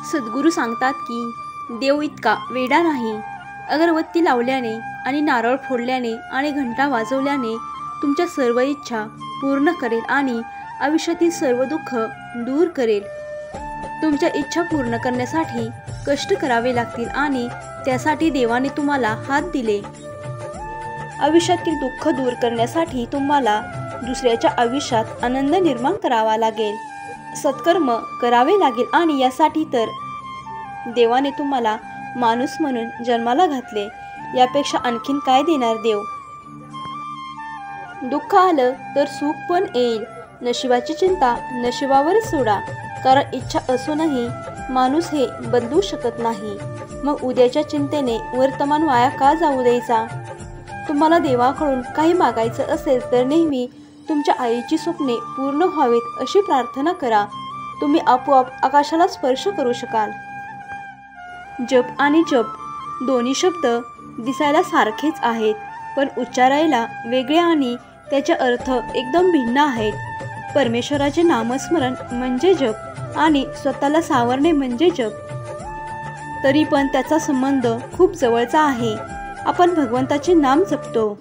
सद्गुरू सांगतात की देव इतका वेडा नाही. अगरबत्ती लावल्याने आणि नारळ फोडल्याने आणि घंटा वाजवल्याने तुमच्या सर्व इच्छा पूर्ण करेल आणि आयुष्यातील सर्व दुःख दूर करेल. तुमच्या इच्छा पूर्ण करण्यासाठी कष्ट करावे लागतील आणि त्यासाठी देवाने तुम्हाला हात दिले. आयुष्यातील दुःख दूर करण्यासाठी तुम्हाला दुसऱ्याच्या आयुष्यात आनंद निर्माण करावा लागेल. सत्कर्म करावे लागेल आणि यासाठी तर देवाने तुम्हाला माणूस म्हणून जन्माला घातले. यापेक्षा आणखीन काय देणार देव. दुःख आलं तर सुख पण येईल. नशिबाची चिंता नशिबावरच सोडा, कारण इच्छा असूनही माणूस हे बदलू शकत नाही. मग उद्याच्या चिंतेने वर्तमान वाया का जाऊ द्यायचा. तुम्हाला देवाकडून काही मागायचं असेल तर नेहमी तुमच्या आईची स्वप्ने पूर्ण व्हावीत अशी प्रार्थना करा. तुम्ही आपोआप आकाशाला स्पर्श करू शकाल. जप आणि जप दोन्ही शब्द दिसायला सारखेच आहेत, पण उच्चारायला वेगळे आणि त्याचे अर्थ एकदम भिन्न आहेत. परमेश्वराचे नामस्मरण म्हणजे जप आणि स्वतःला सावरणे म्हणजे जप. तरी पण त्याचा संबंध खूप जवळचा आहे. आपण भगवंताचे नाम जपतो.